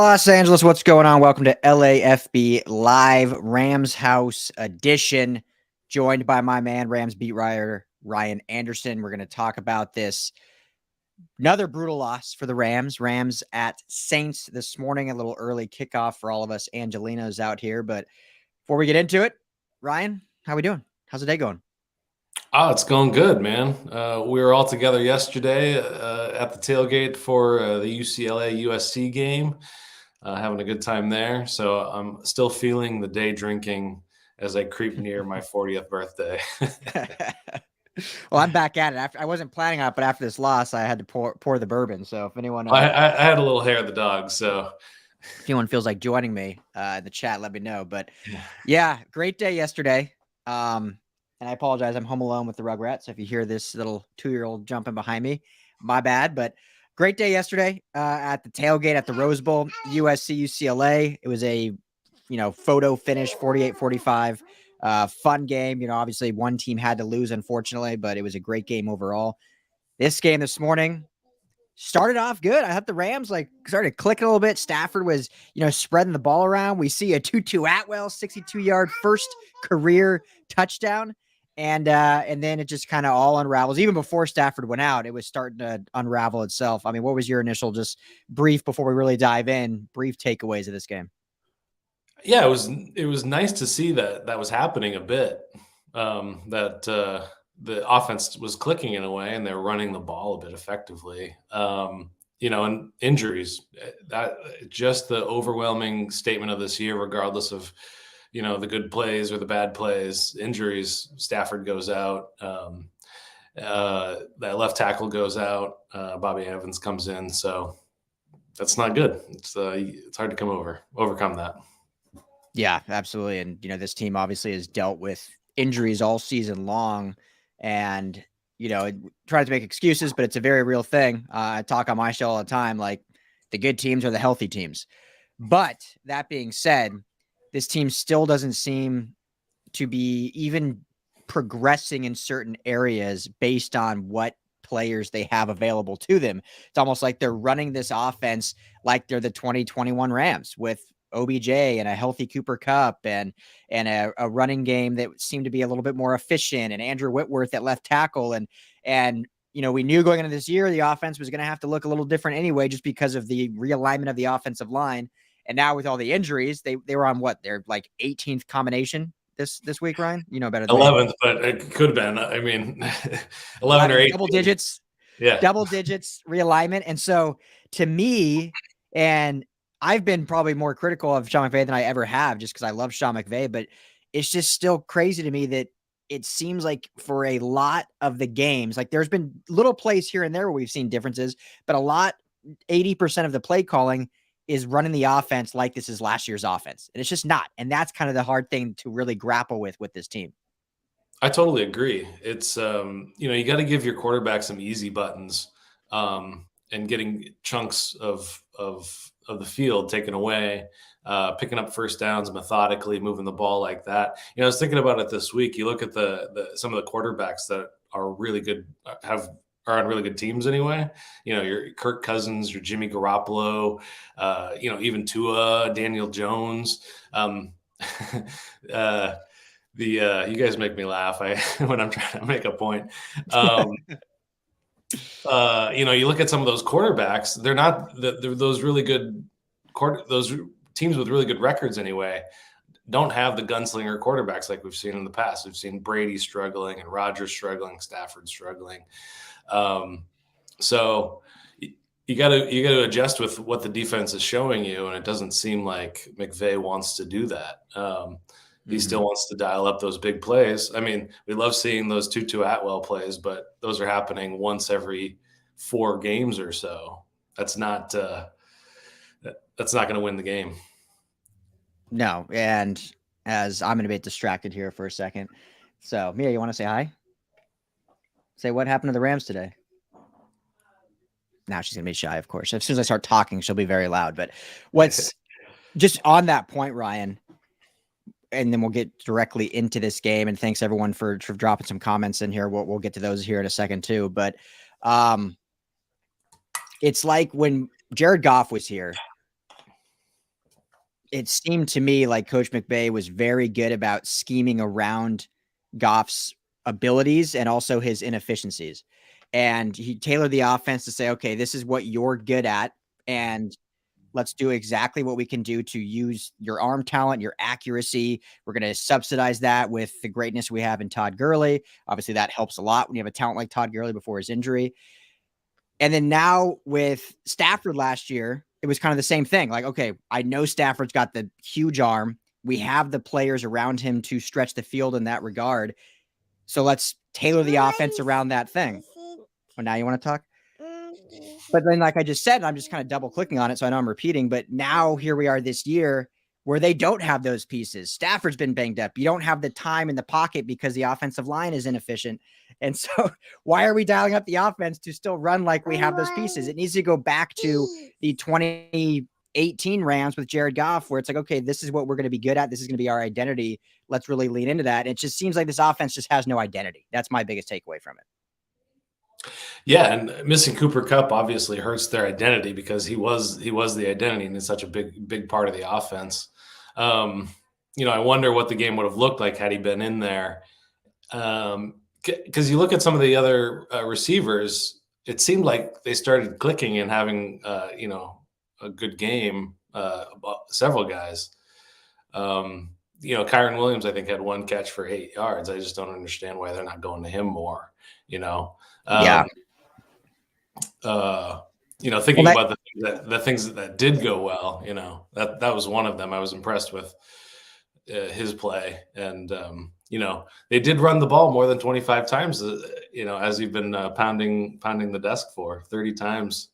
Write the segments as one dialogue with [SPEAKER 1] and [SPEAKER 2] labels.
[SPEAKER 1] Los Angeles, what's going on? Welcome to LAFB Live RamsHouse edition, joined by my man, Rams beat writer Ryan Anderson. We're going to talk about this. Another brutal loss for the Rams. Rams at Saints this morning, a little early kickoff for all of us Angelinos out here. But before we get into it, Ryan, how we doing? How's the day going?
[SPEAKER 2] Oh, it's going good, man. We were all together yesterday at the tailgate for the UCLA-USC game, having a good time there. So I'm still feeling the day drinking as I creep near my 40th birthday.
[SPEAKER 1] Well, I'm back at it. I wasn't planning on it, but after this loss, I had to pour the bourbon. So if anyone,
[SPEAKER 2] I had a little hair of the dog, so
[SPEAKER 1] if anyone feels like joining me in the chat, let me know. But yeah, great day yesterday. And I apologize, I'm home alone with the Rugrats. So if you hear this little 2-year-old jumping behind me, my bad. But great day yesterday at the tailgate at the Rose Bowl, USC UCLA. It was a photo finish, 48-45. Fun game. Obviously one team had to lose, unfortunately, but it was a great game overall. This game this morning started off good. I thought the Rams started clicking a little bit. Stafford was, spreading the ball around. We see a Tutu Atwell 62-yard first career touchdown. And then it just kind of all unravels. Even before Stafford went out, it was starting to unravel itself. I mean, what was your initial just brief before we really dive in, brief takeaways of this game?
[SPEAKER 2] Yeah, it was nice to see that was happening a bit, that the offense was clicking in a way and they were running the ball a bit effectively. And injuries, that just the overwhelming statement of this year, regardless of, the good plays or the bad plays, injuries. Stafford goes out. That left tackle goes out. Bobby Evans comes in. So that's not good. It's hard to overcome that.
[SPEAKER 1] Yeah, absolutely. And, this team obviously has dealt with injuries all season long and, tries to make excuses, but it's a very real thing. I talk on my show all the time, like the good teams are the healthy teams. But that being said, this team still doesn't seem to be even progressing in certain areas based on what players they have available to them. It's almost like they're running this offense like they're the 2021 Rams with OBJ and a healthy Cooper Kupp and a running game that seemed to be a little bit more efficient, and Andrew Whitworth at left tackle. And we knew going into this year, the offense was going to have to look a little different anyway, just because of the realignment of the offensive line. And now with all the injuries, they were on their 18th combination this week, Ryan? You know better than
[SPEAKER 2] 11th, but it could have been. I mean, 11 or 8.
[SPEAKER 1] Double digits.
[SPEAKER 2] Yeah.
[SPEAKER 1] Double digits realignment. And so to me, and I've been probably more critical of Sean McVay than I ever have, just because I love Sean McVay, but it's just still crazy to me that it seems like for a lot of the games, there's been little plays here and there where we've seen differences, but 80% of the play calling is running the offense like this is last year's offense. And it's just not. And that's kind of the hard thing to really grapple with this team.
[SPEAKER 2] I totally agree. It's, you got to give your quarterback some easy buttons, and getting chunks of the field taken away, picking up first downs methodically, moving the ball like that. I was thinking about it this week. You look at some of the quarterbacks that are really good, are on really good teams anyway. Your Kirk Cousins, your Jimmy Garoppolo, even Tua, Daniel Jones. You guys make me laugh when I'm trying to make a point. You look at some of those quarterbacks, they're not those really good those teams with really good records anyway don't have the gunslinger quarterbacks like we've seen in the past. We've seen Brady struggling and Rodgers struggling, Stafford struggling. So you got to adjust with what the defense is showing you, and it doesn't seem like McVay wants to do that. He still wants to dial up those big plays. I mean, we love seeing those Tutu Atwell plays, but those are happening once every 4 games or so. That's not going to win the game.
[SPEAKER 1] No, and as I'm going to be distracted here for a second. So, Mia, you want to say hi? Say what happened to the Rams today? Now she's going to be shy, of course. As soon as I start talking, she'll be very loud. But what's just on that point, Ryan, and then we'll get directly into this game. And thanks everyone for dropping some comments in here. We'll get to those here in a second too. But it's like when Jared Goff was here, it seemed to me like Coach McVay was very good about scheming around Goff's abilities and also his inefficiencies. And he tailored the offense to say, okay, this is what you're good at. And let's do exactly what we can do to use your arm talent, your accuracy. We're going to subsidize that with the greatness we have in Todd Gurley. Obviously, that helps a lot when you have a talent like Todd Gurley before his injury. And then now with Stafford last year, it was kind of the same thing. Like, okay, I know Stafford's got the huge arm. We have the players around him to stretch the field in that regard. So let's tailor the offense around that thing. Well, now you want to talk? But then, like I just said, I'm just kind of double clicking on it, so I know I'm repeating. But now here we are this year where they don't have those pieces. Stafford's been banged up. You don't have the time in the pocket because the offensive line is inefficient. And so why are we dialing up the offense to still run like we have those pieces? It needs to go back to the 2018 Rams with Jared Goff, where it's like, okay, this is what we're going to be good at. This is going to be our identity. Let's really lean into that. It just seems like this offense just has no identity. That's my biggest takeaway from it.
[SPEAKER 2] Yeah, and missing Cooper Kupp obviously hurts their identity because he was the identity and it's such a big part of the offense. I wonder what the game would have looked like had he been in there. Because you look at some of the other receivers, it seemed like they started clicking and having a good game. Several guys. Kyren Williams, I think, had one catch for 8 yards. I just don't understand why they're not going to him more. Thinking about the things that did go well, that was one of them. I was impressed with his play. And, they did run the ball more than 25 times, as you've been pounding the desk for 30 times.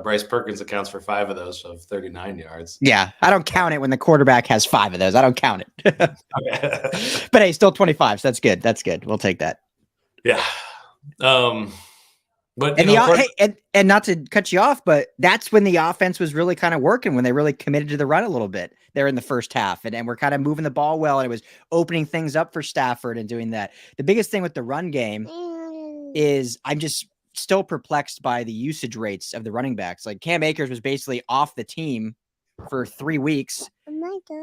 [SPEAKER 2] Bryce Perkins accounts for 5 of those of 39 yards.
[SPEAKER 1] Yeah, I don't count it when the quarterback has 5 of those. I don't count it. But hey, still 25. So that's good. That's good. We'll take that.
[SPEAKER 2] Yeah. But
[SPEAKER 1] and not to cut you off, but that's when the offense was really kind of working, when they really committed to the run a little bit there in the first half. And we're kind of moving the ball well, and it was opening things up for Stafford and doing that. The biggest thing with the run game is I'm just still perplexed by the usage rates of the running backs. Like Cam Akers was basically off the team for 3 weeks.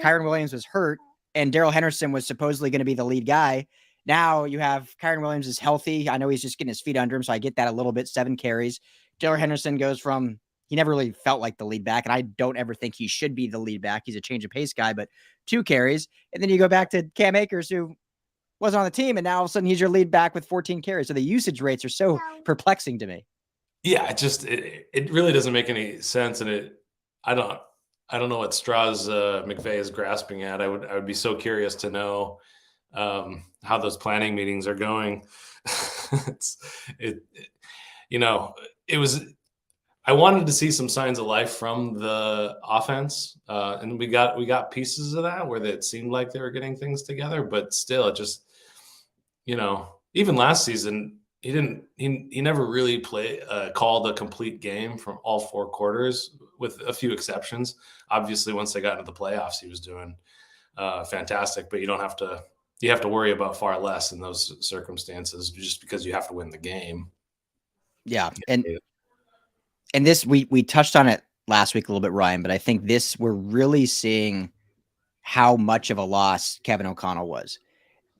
[SPEAKER 1] Kyren Williams was hurt, and Darrell Henderson was supposedly going to be the lead guy. Now you have Kyren Williams is healthy. I know he's just getting his feet under him, so I get that a little bit. 7 carries. Darrell Henderson goes from, he never really felt like the lead back, and I don't ever think he should be the lead back. He's a change of pace guy, but 2 carries. And then you go back to Cam Akers, who wasn't on the team, and now all of a sudden he's your lead back with 14 carries. So the usage rates are so perplexing to me.
[SPEAKER 2] Yeah, it really doesn't make any sense, and I don't know what straws McVay is grasping at. I would be so curious to know how those planning meetings are going. I wanted to see some signs of life from the offense, and we got pieces of that where it seemed like they were getting things together, but still, it just, even last season, he never really called a complete game from all 4 quarters, with a few exceptions. Obviously, once they got into the playoffs, he was doing fantastic, but you have to worry about far less in those circumstances just because you have to win the game.
[SPEAKER 1] Yeah. And this, we touched on it last week a little bit, Ryan, but I think we're really seeing how much of a loss Kevin O'Connell was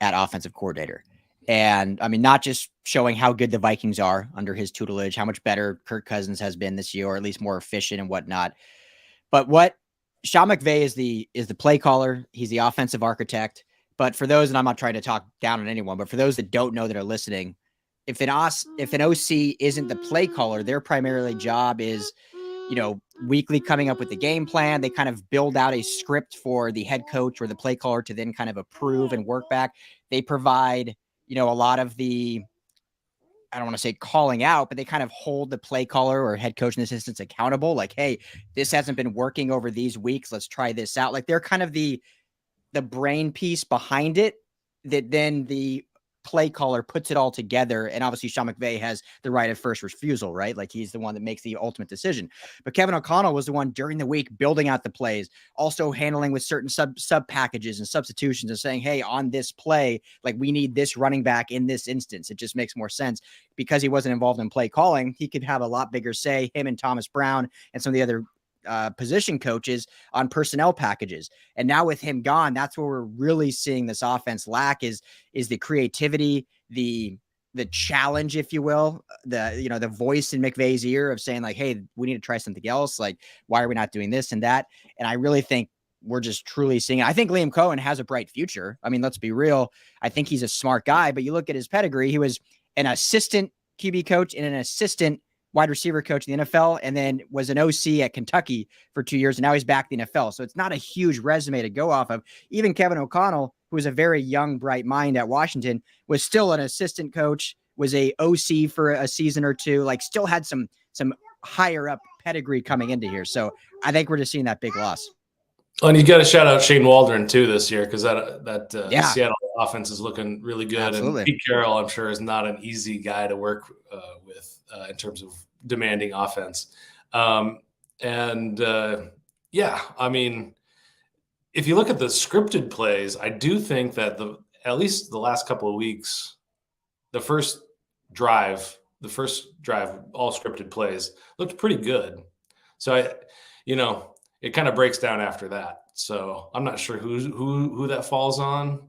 [SPEAKER 1] at offensive coordinator. And I mean, not just showing how good the Vikings are under his tutelage, how much better Kirk Cousins has been this year, or at least more efficient and whatnot. But what Sean McVay is the play caller. He's the offensive architect. But for those, and I'm not trying to talk down on anyone, but for those that don't know that are listening, if an OC isn't the play caller, their primarily job is, weekly coming up with the game plan. They kind of build out a script for the head coach or the play caller to then kind of approve and work back. They provide, a lot of the, I don't want to say calling out, but they kind of hold the play caller or head coach and assistants accountable. Like, hey, this hasn't been working over these weeks. Let's try this out. Like, they're kind of the brain piece behind it, that then the play caller puts it all together. And obviously Sean McVay has the right of first refusal, right? Like, he's the one that makes the ultimate decision. But Kevin O'Connell was the one during the week building out the plays, also handling with certain sub packages and substitutions and saying, hey, on this play, like, we need this running back in this instance. It just makes more sense. Because he wasn't involved in play calling, he could have a lot bigger say, him and Thomas Brown and some of the other position coaches on personnel packages. And now with him gone, that's where we're really seeing this offense lack is the creativity, the challenge, if you will, the voice in McVay's ear of saying like, hey, we need to try something else. Like, why are we not doing this and that? And I really think we're just truly seeing it. I think Liam Cohen has a bright future. I mean, let's be real. I think he's a smart guy, but you look at his pedigree. He was an assistant QB coach and an assistant wide receiver coach in the NFL, and then was an OC at Kentucky for 2 years. And now he's back in the NFL. So it's not a huge resume to go off of. Even Kevin O'Connell, who was a very young, bright mind at Washington, was still an assistant coach, was a OC for a season or two, like still had some higher up pedigree coming into here. So I think we're just seeing that big loss.
[SPEAKER 2] Oh, and you got to shout out Shane Waldron too this year, because that Seattle offense is looking really good. Absolutely. And Pete Carroll, I'm sure, is not an easy guy to work with in terms of demanding offense. I mean, if you look at the scripted plays, I do think that at least the last couple of weeks, the first drive, all scripted plays looked pretty good. So it kind of breaks down after that. So I'm not sure who that falls on.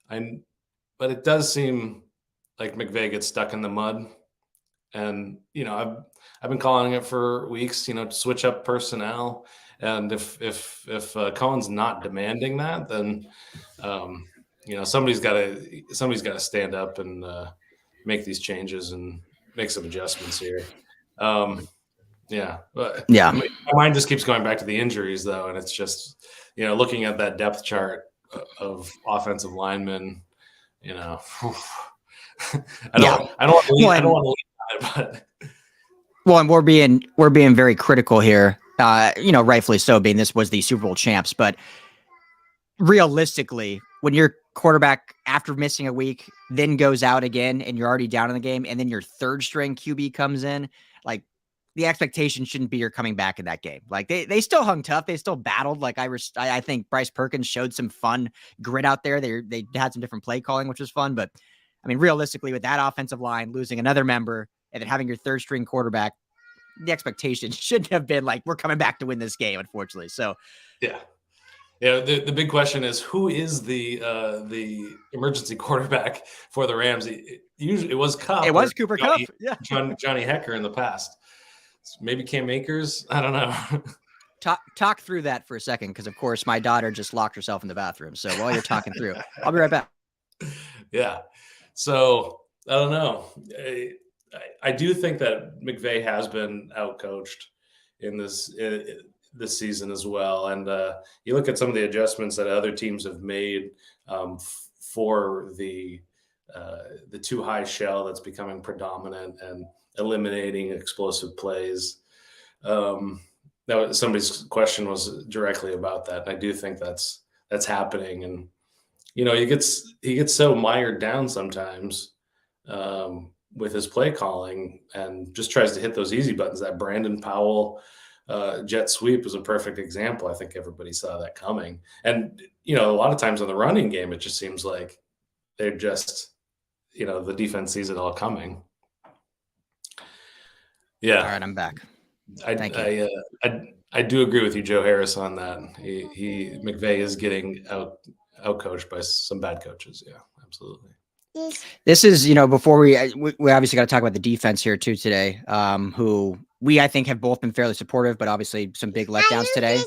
[SPEAKER 2] But it does seem like McVay gets stuck in the mud. And, I've been calling it for weeks, to switch up personnel. And if Cohen's not demanding that, then, somebody's got to stand up and make these changes and make some adjustments here. But my mind just keeps going back to the injuries, though, and it's just looking at that depth chart of offensive linemen. I don't want to leave on it, but
[SPEAKER 1] and we're being very critical here. Rightfully so, being this was the Super Bowl champs, but realistically, when your quarterback, after missing a week, then goes out again, and you're already down in the game, and then your third string QB comes in, like, the expectation shouldn't be you're coming back in that game. Like they still hung tough. They still battled. Like I think Bryce Perkins showed some fun grit out there. They had some different play calling, which was fun. But I mean, realistically, with that offensive line, losing another member and then having your third string quarterback, the expectation shouldn't have been like, we're coming back to win this game, unfortunately. So
[SPEAKER 2] yeah. The big question is, who is the emergency quarterback for the Rams? Usually it was Kupp.
[SPEAKER 1] It was Cooper Kupp. Yeah.
[SPEAKER 2] Johnny Hecker in the past. Maybe Cam Akers. I don't know.
[SPEAKER 1] Talk through that for a second, because of course my daughter just locked herself in the bathroom. So while you're talking through, I'll be right back.
[SPEAKER 2] Yeah. So I don't know. I do think that McVay has been outcoached in this season as well. And you look at some of the adjustments that other teams have made for the too high shell that's becoming predominant and eliminating explosive plays. Now, somebody's question was directly about that. And I do think that's happening. And, he gets so mired down sometimes with his play calling and just tries to hit those easy buttons. That Brandon Powell jet sweep was a perfect example. I think everybody saw that coming. And, a lot of times in the running game, it just seems like they're just, the defense sees it all coming. Yeah.
[SPEAKER 1] All right, I'm back. Thank
[SPEAKER 2] you. I do agree with you, Joe Harris, on that. McVay is getting out-coached by some bad coaches. Yeah, absolutely.
[SPEAKER 1] This is, before we obviously got to talk about the defense here too today, who I think have both been fairly supportive, but obviously some big letdowns today.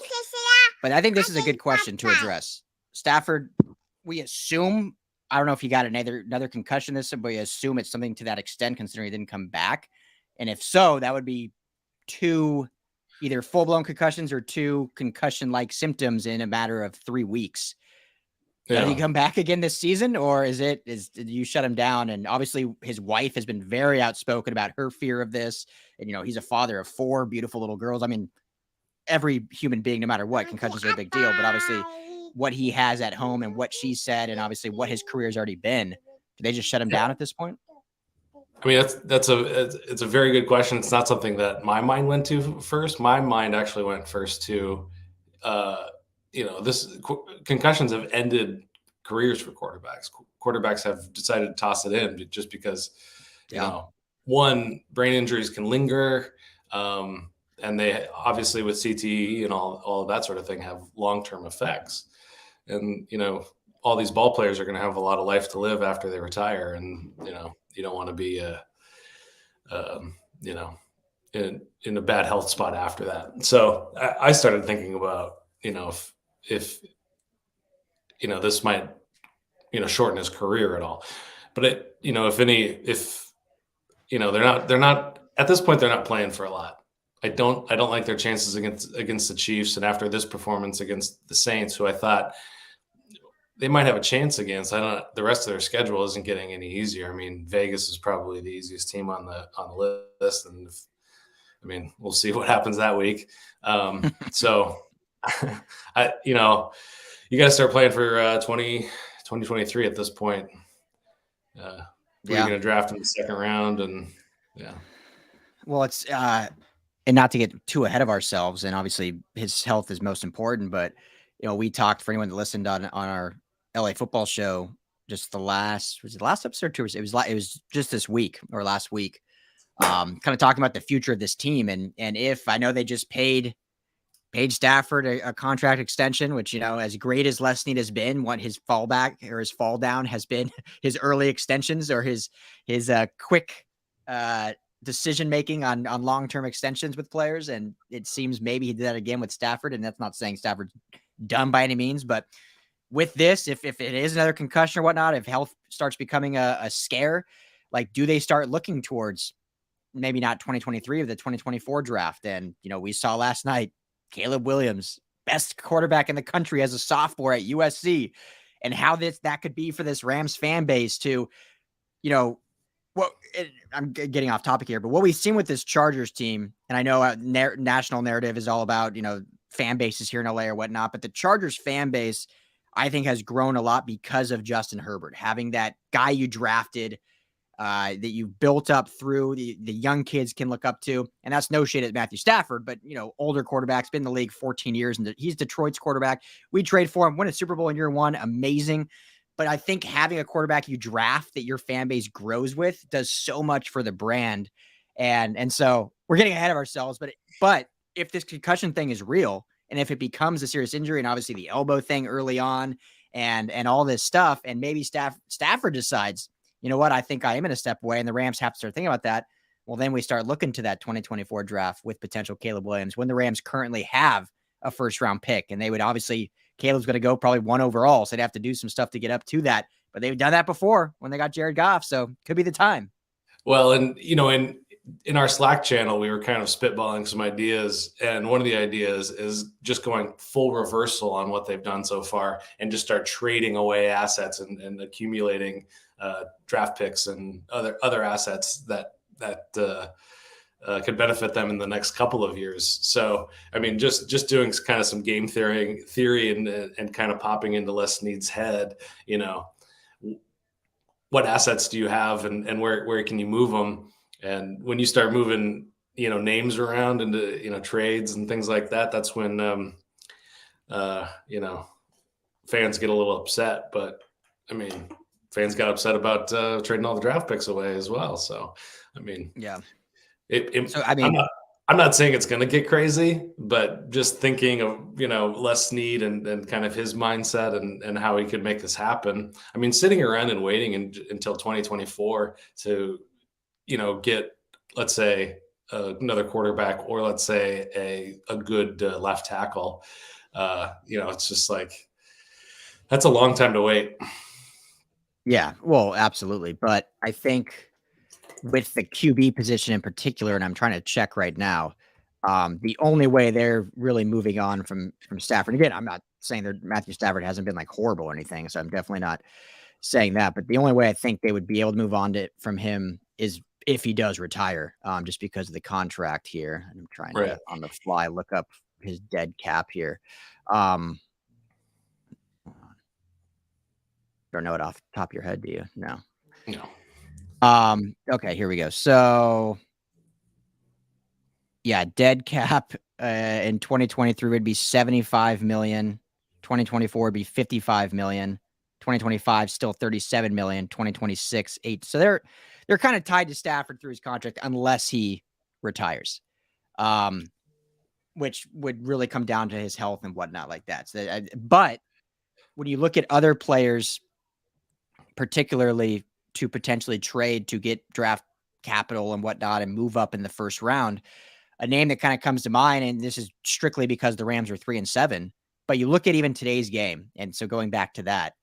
[SPEAKER 1] But I think this is a good question to address. Stafford, we assume, I don't know if he got another concussion this, but we assume it's something to that extent, considering he didn't come back. And if so, that would be 2 either full-blown concussions or 2 concussion-like symptoms in a matter of 3 weeks. Yeah. Does he come back again this season, or did you shut him down? And obviously his wife has been very outspoken about her fear of this. And, he's a father of 4 beautiful little girls. I mean, every human being, no matter what, concussions are a big deal, but obviously what he has at home and what she said, and obviously what his career has already been, do they just shut him down at this point?
[SPEAKER 2] I mean, it's a very good question. It's not something that my mind went to first. My mind actually went first to, concussions have ended careers for quarterbacks. Quarterbacks have decided to toss it in just because, one, brain injuries can linger. and they obviously with CTE and all of that sort of thing have long-term effects. And, all these ball players are going to have a lot of life to live after they retire. And, you don't want to be in a bad health spot after that. So I started thinking about, if this might, shorten his career at all. But if they're not at this point, they're not playing for a lot. I don't like their chances against the Chiefs. And after this performance against the Saints, who I thought they might have a chance against, the rest of their schedule isn't getting any easier. I mean, Vegas is probably the easiest team on the list. And we'll see what happens that week. So you got to start playing for 2023 at this point. You're going to draft in the second round, and
[SPEAKER 1] well, it's and not to get too ahead of ourselves, and obviously his health is most important, but we talked, for anyone that listened on our LA football show, just was it the last episode or two? It was just this week or last week, kind of talking about the future of this team, and if I know they just paid Stafford a contract extension, which, as great as Les Snead has been, what his fallback or his fall down has been his early extensions or his quick decision-making on long-term extensions with players. And it seems maybe he did that again with Stafford. And that's not saying Stafford's done by any means, but with this, if it is another concussion or whatnot, if health starts becoming a scare, like, do they start looking towards maybe not 2023 or the 2024 draft? And, we saw last night, Caleb Williams, best quarterback in the country as a sophomore at USC, and how that could be for this Rams fan base to, I'm getting off topic here, but what we've seen with this Chargers team, and I know national narrative is all about, fan bases here in LA or whatnot, but the Chargers fan base, I think, has grown a lot because of Justin Herbert, having that guy you drafted, that you built up through the young kids can look up to. And that's no shade at Matthew Stafford, but older quarterback's been in the league 14 years and he's Detroit's quarterback. We trade for him, win a Super Bowl in year one. Amazing. But I think having a quarterback you draft that your fan base grows with does so much for the brand. And so we're getting ahead of ourselves, but if this concussion thing is real, and if it becomes a serious injury, and obviously the elbow thing early on and all this stuff, and maybe Stafford decides, you know what, I think I am going to step away, and the Rams have to start thinking about that. Well, then we start looking to that 2024 draft with potential Caleb Williams, when the Rams currently have a first-round pick, and they would obviously, Caleb's going to go probably 1 overall, so they'd have to do some stuff to get up to that. But they've done that before when they got Jared Goff, so could be the time.
[SPEAKER 2] Well, and in our Slack channel, we were kind of spitballing some ideas, and one of the ideas is just going full reversal on what they've done so far, and just start trading away assets and accumulating draft picks and other assets that could benefit them in the next couple of years. So, just doing kind of some game theory and kind of popping into Les Snead's head, what assets do you have and where can you move them? And when you start moving, names around into, trades and things like that, that's when, fans get a little upset. But fans got upset about trading all the draft picks away as well. So,
[SPEAKER 1] yeah.
[SPEAKER 2] I'm not saying it's going to get crazy, but just thinking of, Les Snead and kind of his mindset and how he could make this happen. Sitting around and waiting until 2024 to, get, let's say, another quarterback, or let's say a good left tackle, it's just like, that's a long time to wait.
[SPEAKER 1] Yeah, well, absolutely. But I think with the QB position in particular, and I'm trying to check right now, the only way they're really moving on from Stafford, again, I'm not saying that Matthew Stafford hasn't been like horrible or anything, so I'm definitely not saying that, but the only way I think they would be able to move on from him is if he does retire, just because of the contract here. I'm trying to, on the fly, look up his dead cap here. Don't know it off the top of your head, do you? No. Okay, here we go. So, yeah, dead cap in 2023 would be $75 million. 2024 would be $55 million. 2025 still $37 million. 2026 $8 million. So they're kind of tied to Stafford through his contract unless he retires. which would really come down to his health and whatnot like that. So, but when you look at other players, particularly to potentially trade to get draft capital and whatnot and move up in the first round, a name that kind of comes to mind, and this is strictly because the Rams are 3-7, but you look at even today's game. And so going back to that,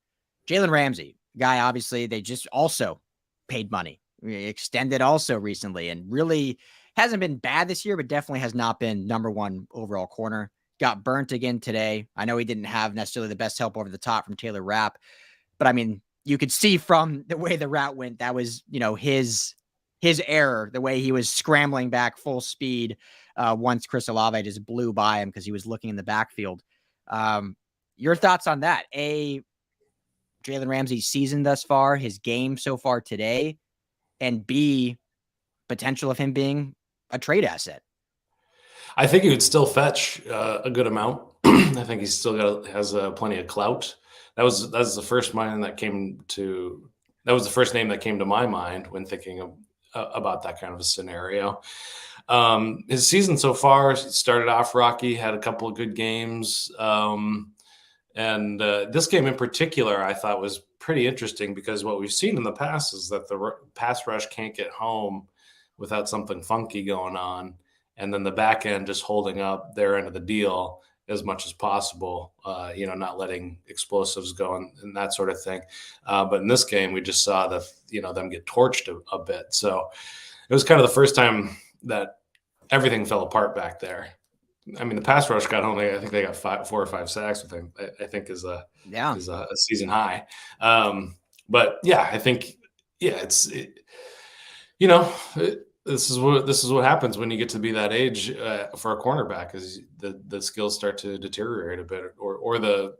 [SPEAKER 1] Jalen Ramsey, guy, obviously they just also paid money, extended also recently, and really hasn't been bad this year, but definitely has not been number one overall corner. Got burnt again today. I know he didn't have necessarily the best help over the top from Taylor Rapp, but I mean, you could see from the way the route went, that was, his error, the way he was scrambling back full speed once Chris Olave just blew by him because he was looking in the backfield. Your thoughts on that? Jalen Ramsey's season thus far, his game so far today, and B, potential of him being a trade asset.
[SPEAKER 2] I think he would still fetch a good amount. I think he's still has plenty of clout. That's the first name that came to my mind when thinking about that kind of a scenario. His season so far started off rocky, had a couple of good games. And this game in particular, I thought was pretty interesting because what we've seen in the past is that the pass rush can't get home without something funky going on. And then the back end just holding up their end of the deal as much as possible, not letting explosives go and that sort of thing. But in this game, we just saw that, them get torched a bit. So it was kind of the first time that everything fell apart back there. I mean, the pass rush got only, I think they got 4 or 5 sacks with him, I think is a season high. But yeah, I think, this is what happens when you get to be that age for a cornerback, is the skills start to deteriorate a bit, or the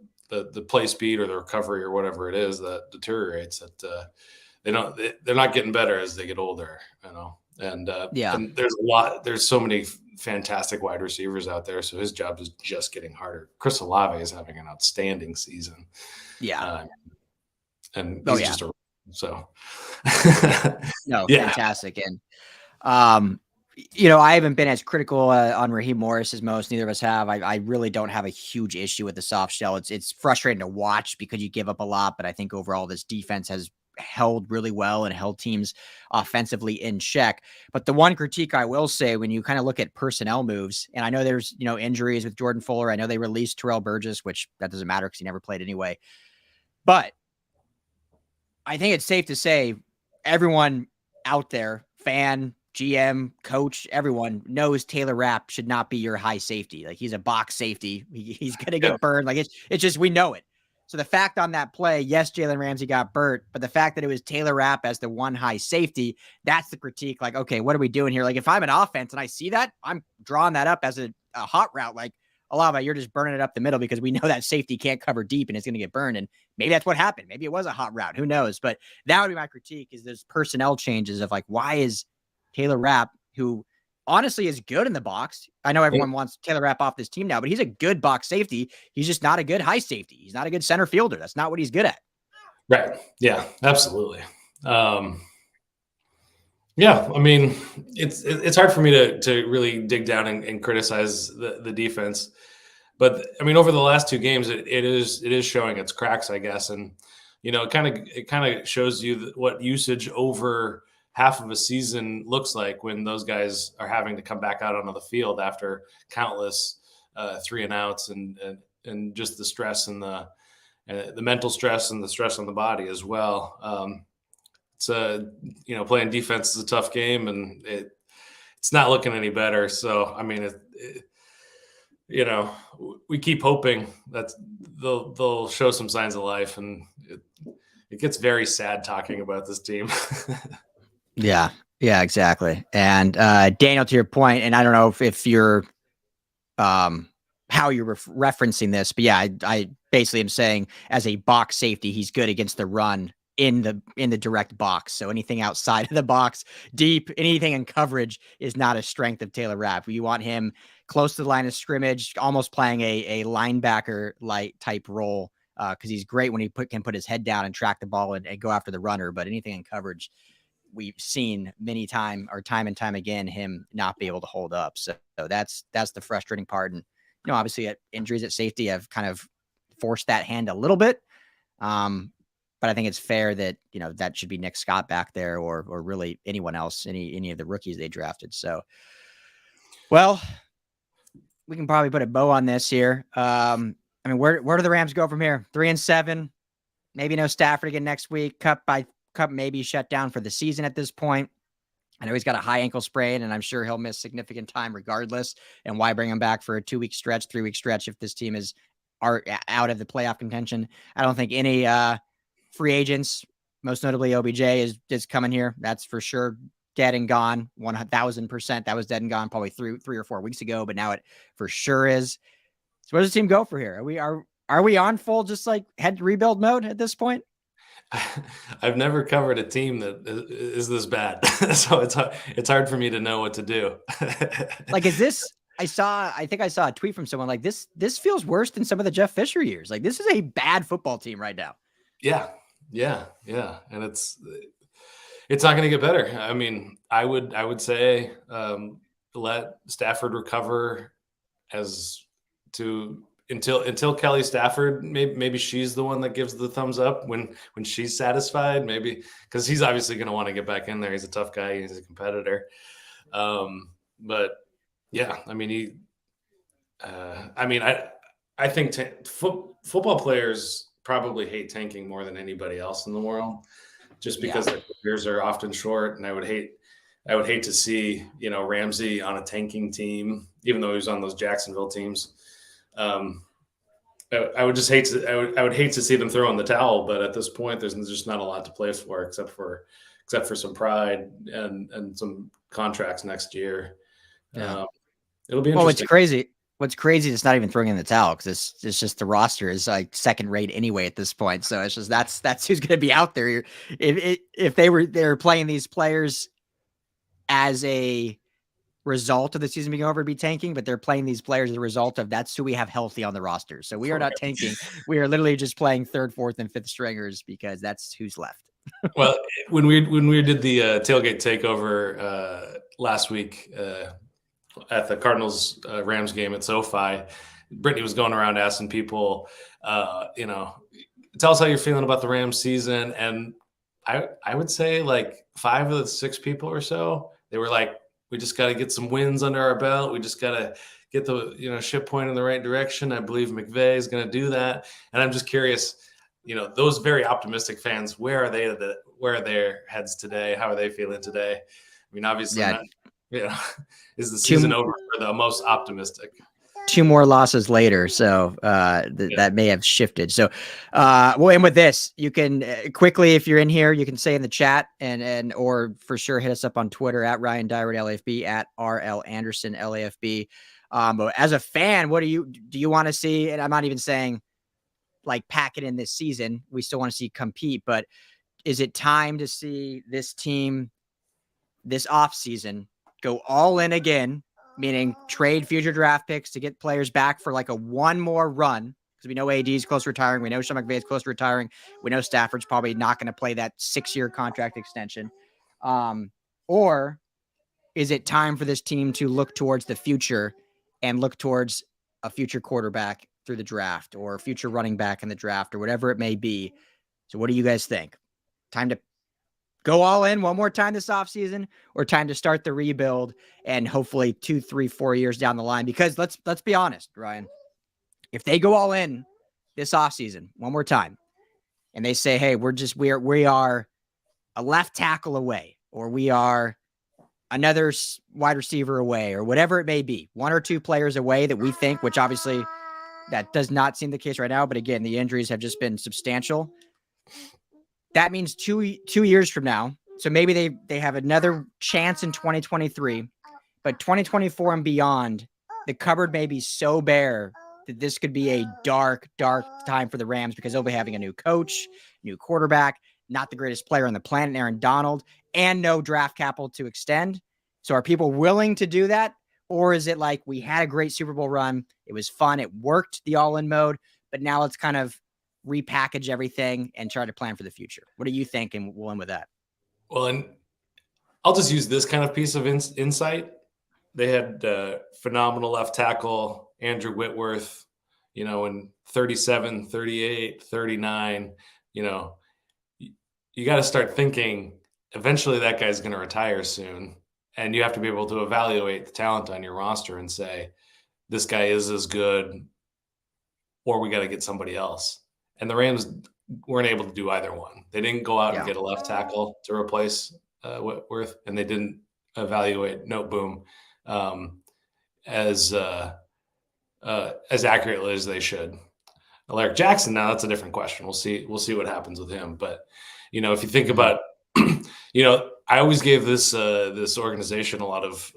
[SPEAKER 2] play speed or the recovery or whatever it is that deteriorates. That they're not getting better as they get older, And there's so many fantastic wide receivers out there, so his job is just getting harder. Chris Olave is having an outstanding season. And he's just a so.
[SPEAKER 1] Fantastic. And I haven't been as critical on Raheem Morris as most. Neither of us have. I really don't have a huge issue with the soft shell. It's frustrating to watch because you give up a lot, but I think overall this defense has held really well and held teams offensively in check. But the one critique I will say, when you kind of look at personnel moves, and I know there's, injuries with Jordan Fuller. I know they released Terrell Burgess, which that doesn't matter because he never played anyway. But I think it's safe to say everyone out there, fan, GM, coach, everyone knows Taylor Rapp should not be your high safety. Like, he's a box safety. He's going to get burned. Like, it's just, we know it. So the fact on that play, yes, Jalen Ramsey got burnt, but the fact that it was Taylor Rapp as the one high safety, that's the critique. Like, okay, what are we doing here? Like, if I'm an offense and I see that, I'm drawing that up as a hot route. Like, Olave, you're just burning it up the middle because we know that safety can't cover deep and it's going to get burned. And maybe that's what happened. Maybe it was a hot route. Who knows? But that would be my critique, is those personnel changes of, like, why is Taylor Rapp, who honestly is good in the box. I know everyone wants Taylor Rapp off this team now, but he's a good box safety. He's just not a good high safety. He's not a good center fielder. That's not what he's good at.
[SPEAKER 2] Right. Yeah, absolutely. Yeah, I mean, it's hard for me to really dig down and criticize the defense, but I mean, over the last 2 games, it is showing its cracks, I guess, and it kind of shows you what usage over half of a season looks like when those guys are having to come back out onto the field after countless 3 and outs and just the stress and the mental stress and the stress on the body as well. It's playing defense is a tough game, and it's not looking any better. So, I mean, we keep hoping that they'll show some signs of life, and it gets very sad talking about this team.
[SPEAKER 1] Yeah, exactly. And Daniel, to your point, and I don't know if you're how you're referencing this, but yeah, I basically am saying as a box safety, he's good against the run in the direct box. So anything outside of the box, deep, anything in coverage is not a strength of Taylor Rapp. You want him close to the line of scrimmage, almost playing a linebacker light type role, because he's great when he can put his head down and track the ball and go after the runner. But anything in coverage, we've seen time and time again him not be able to hold up. So that's the frustrating part. And obviously injuries at safety have kind of forced that hand a little bit. But I think it's fair that that should be Nick Scott back there, or really anyone else, any of the rookies they drafted. So, well, we can probably put a bow on this here. I mean, where do the Rams go from here? 3-7, maybe no Stafford again next week. Kupp maybe shut down for the season at this point. I know he's got a high ankle sprain, and I'm sure he'll miss significant time regardless. And why bring him back for a 2-week stretch, 3-week stretch if this team is out of the playoff contention? I don't think any free agents, most notably OBJ, is coming here. That's for sure dead and gone, 1,000%. That was dead and gone probably 3 or 4 weeks ago, but now it for sure is. So where does the team go for here? Are we on full just like head rebuild mode at this point?
[SPEAKER 2] I've never covered a team that is this bad, so it's hard for me to know what to do.
[SPEAKER 1] Like, is this? I think I saw a tweet from someone like this. This feels worse than some of the Jeff Fisher years. Like, this is a bad football team right now.
[SPEAKER 2] Yeah, and it's not going to get better. I mean, I would say let Stafford recover until Kelly Stafford, maybe she's the one that gives the thumbs up when she's satisfied, maybe, because he's obviously going to want to get back in there. He's a tough guy. He's a competitor. But yeah, I mean, I think football players probably hate tanking more than anybody else in the world, just because their careers are often short. And I would hate to see, Ramsey on a tanking team, even though he was on those Jacksonville teams. I would hate to see them throw in the towel, but at this point, there's just not a lot to play for except for some pride and some contracts next year.
[SPEAKER 1] Yeah.
[SPEAKER 2] It'll be interesting.
[SPEAKER 1] Well, what's crazy is not even throwing in the towel, because it's just the roster is like second rate anyway at this point. So it's just that's who's going to be out there. If they're playing these players as a result of the season being over to be tanking, but they're playing these players as a result of that's who we have healthy on the roster. So we are not tanking. We are literally just playing third, fourth, and fifth stringers because that's who's left.
[SPEAKER 2] Well, when we did the tailgate takeover last week at the Cardinals Rams game at SoFi, Brittany was going around asking people, tell us how you're feeling about the Rams season. And I would say like 5 of the 6 people or so, they were like, we just got to get some wins under our belt. We just got to get the ship point in the right direction. I believe McVay is going to do that. And I'm just curious, those very optimistic fans, where are their heads today? How are they feeling today? I mean, obviously, is the season over for the most optimistic?
[SPEAKER 1] 2 more losses later, so that may have shifted. So we'll end with this. You can quickly, if you're in here, you can say in the chat and or for sure hit us up on Twitter at Ryan Dyrud LAFB, at RL Anderson LAFB. But as a fan, what do you want to see? And I'm not even saying like pack it in this season. We still want to see compete, but is it time to see this team this offseason go all in again? Meaning trade future draft picks to get players back for like a one more run, because we know AD is close to retiring. We know Sean McVay is close to retiring. We know Stafford's probably not going to play that 6-year contract extension. Or is it time for this team to look towards the future and look towards a future quarterback through the draft, or a future running back in the draft, or whatever it may be? So what do you guys think? Time to go all in one more time this offseason, or time to start the rebuild and hopefully 2, 3, 4 years down the line? Because let's be honest, Ryan, if they go all in this offseason one more time and they say, hey, we are a left tackle away, or we are another wide receiver away, or whatever it may be, 1 or 2 players away that we think, which obviously that does not seem the case right now. But again, the injuries have just been substantial. That means 2 years from now. So maybe they have another chance in 2023, but 2024 and beyond, the cupboard may be so bare that this could be a dark, dark time for the Rams, because they'll be having a new coach, new quarterback, not the greatest player on the planet, Aaron Donald, and no draft capital to extend. So are people willing to do that? Or is it like, we had a great Super Bowl run, it was fun, it worked, the all-in mode, but now let's kind of repackage everything and try to plan for the future? What do you think? And we'll end with that.
[SPEAKER 2] Well, and I'll just use this kind of piece of insight. They had phenomenal left tackle, Andrew Whitworth, in 37, 38, 39. You got to start thinking eventually that guy's going to retire soon. And you have to be able to evaluate the talent on your roster and say, this guy is as good, or we got to get somebody else. And the Rams weren't able to do either one. They didn't go out and get a left tackle to replace Whitworth, and they didn't evaluate Noteboom as accurately as they should. Alaric Jackson, now that's a different question. We'll see what happens with him. But if you think about, I always gave this organization a lot of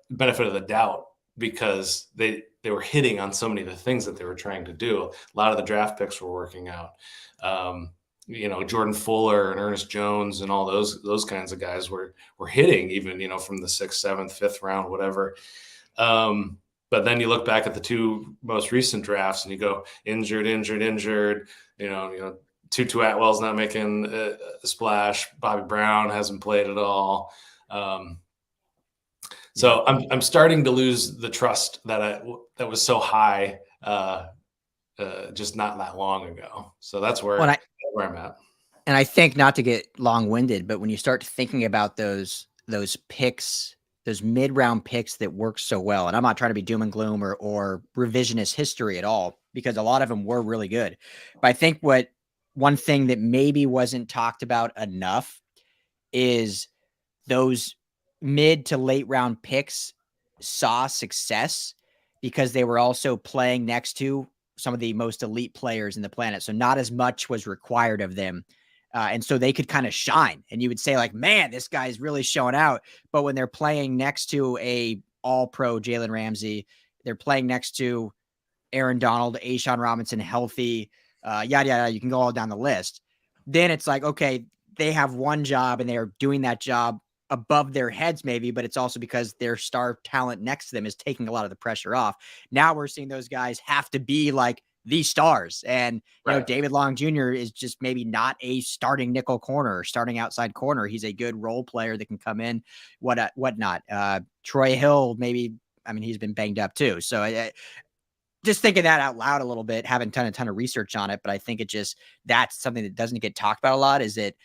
[SPEAKER 2] benefit of the doubt because they were hitting on so many of the things that they were trying to do. A lot of the draft picks were working out. Jordan Fuller and Ernest Jones and all those kinds of guys were hitting even, from the 6th, 7th, 5th round, whatever. But then you look back at the two most recent drafts and you go injured. Tutu Atwell's not making a splash. Bobby Brown hasn't played at all. So I'm starting to lose the trust that was so high just not that long ago. So that's where I'm at.
[SPEAKER 1] And I think, not to get long-winded, but when you start thinking about those picks, those mid-round picks that work so well, and I'm not trying to be doom and gloom or revisionist history at all, because a lot of them were really good. But I think one thing that maybe wasn't talked about enough is those mid to late round picks saw success because they were also playing next to some of the most elite players in the planet. So not as much was required of them. And so they could kind of shine, and you would say like, man, this guy's really showing out. But when they're playing next to a all-pro Jalen Ramsey, they're playing next to Aaron Donald, Ashawn Robinson, healthy, yada, yada, you can go all down the list. Then it's like, okay, they have one job and they're doing that job above their heads maybe, but it's also because their star talent next to them is taking a lot of the pressure off. Now we're seeing those guys have to be like the stars. And, David Long Jr. is just maybe not a starting nickel corner or starting outside corner. He's a good role player that can come in, whatnot. Troy Hill, maybe, he's been banged up too. So I just thinking that out loud a little bit, haven't done a ton of research on it, but I think that's something that doesn't get talked about a lot, is that,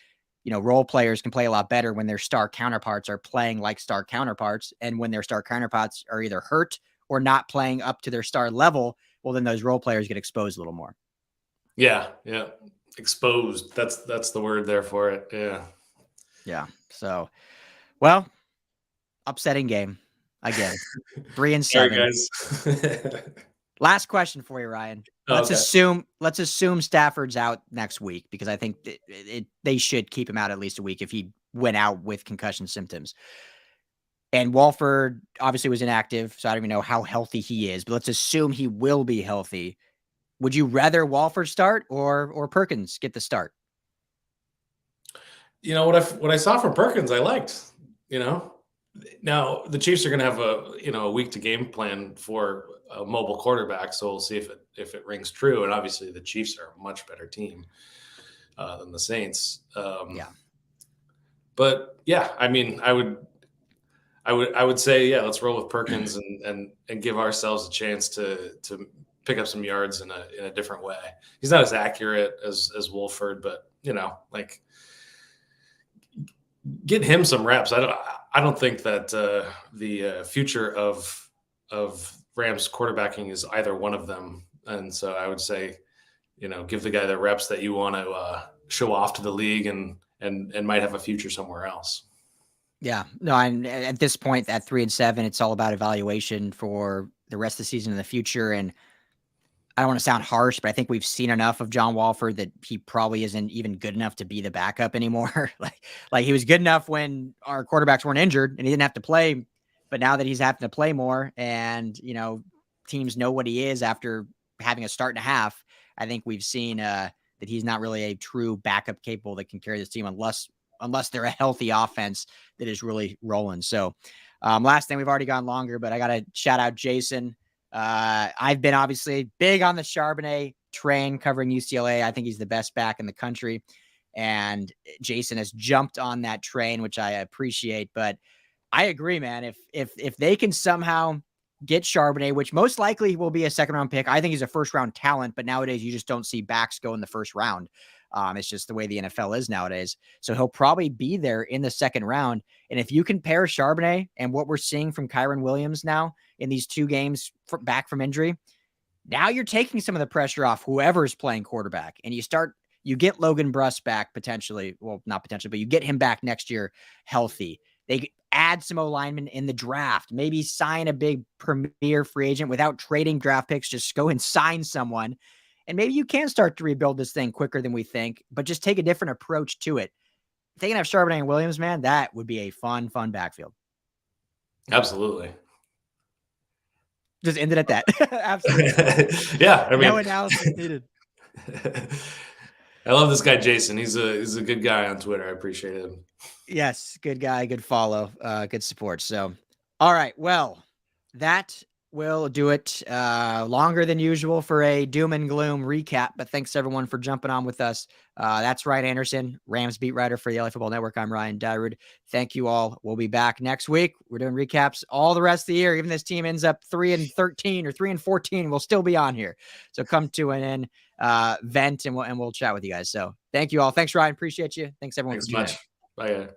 [SPEAKER 1] role players can play a lot better when their star counterparts are playing like star counterparts. And when their star counterparts are either hurt or not playing up to their star level, well, then those role players get exposed a little more.
[SPEAKER 2] Yeah. Exposed. That's the word there for it. Yeah.
[SPEAKER 1] Yeah. So, well, upsetting game again. 3-7.
[SPEAKER 2] Sorry, guys.
[SPEAKER 1] Last question for you, Ryan. Let's assume Stafford's out next week, because I think they should keep him out at least a week if he went out with concussion symptoms. And Walford obviously was inactive, so I don't even know how healthy he is, but let's assume he will be healthy. Would you rather Walford start or Perkins get the start?
[SPEAKER 2] What I saw from Perkins, I liked. Now the Chiefs are going to have a week to game plan for a mobile quarterback, so we'll see if it rings true. And obviously, the Chiefs are a much better team than the Saints. But yeah, I would say, yeah, let's roll with Perkins and give ourselves a chance to pick up some yards in a different way. He's not as accurate as Wolford, but get him some reps. I don't think that the future of Rams quarterbacking is either one of them. And so I would say, give the guy the reps that you want to show off to the league and might have a future somewhere else.
[SPEAKER 1] Yeah, no, and at this point, at 3-7, it's all about evaluation for the rest of the season in the future. And I don't want to sound harsh, but I think we've seen enough of John Walford that he probably isn't even good enough to be the backup anymore. like he was good enough when our quarterbacks weren't injured and he didn't have to play. But now that he's having to play more and, teams know what he is after having a start and a half, I think we've seen that he's not really a true backup capable that can carry this team unless they're a healthy offense that is really rolling. So last thing, we've already gone longer, but I got to shout out Jason. I've been obviously big on the Charbonnet train covering UCLA. I think he's the best back in the country. and Jason has jumped on that train, which I appreciate. But I agree, man. If they can somehow get Charbonnet, which most likely will be a second-round pick, I think he's a first-round talent, but nowadays you just don't see backs go in the first round. It's just the way the NFL is nowadays. So he'll probably be there in the second round. And if you compare Charbonnet and what we're seeing from Kyren Williams now in these 2 games back from injury, now you're taking some of the pressure off whoever's playing quarterback, and you get Logan Bruss back potentially. Well, not potentially, but you get him back next year healthy. They add some O-linemen in the draft, maybe sign a big premier free agent without trading draft picks. Just go and sign someone. And maybe you can start to rebuild this thing quicker than we think, but just take a different approach to it. If they can have Charbonnet and Williams, man, that would be a fun backfield.
[SPEAKER 2] Absolutely.
[SPEAKER 1] Just end it at that. Absolutely.
[SPEAKER 2] Yeah. I mean,
[SPEAKER 1] no analysis needed.
[SPEAKER 2] I love this guy, Jason. He's a good guy on Twitter. I appreciate him.
[SPEAKER 1] Yes. Good guy. Good follow. Good support. So, all right. Well, that will do it. Longer than usual for a doom and gloom recap, but thanks everyone for jumping on with us. That's Ryan Anderson, Rams beat writer for the LAFB Network. I'm Ryan Dyrud. Thank you all. We'll be back next week. We're doing recaps all the rest of the year. Even this team ends up 3-13 or 3-14, we'll still be on here. So come to an end, vent, and we'll chat with you guys. So thank you all. Thanks, Ryan. Appreciate you. Thanks everyone.
[SPEAKER 2] Thanks much. Bye.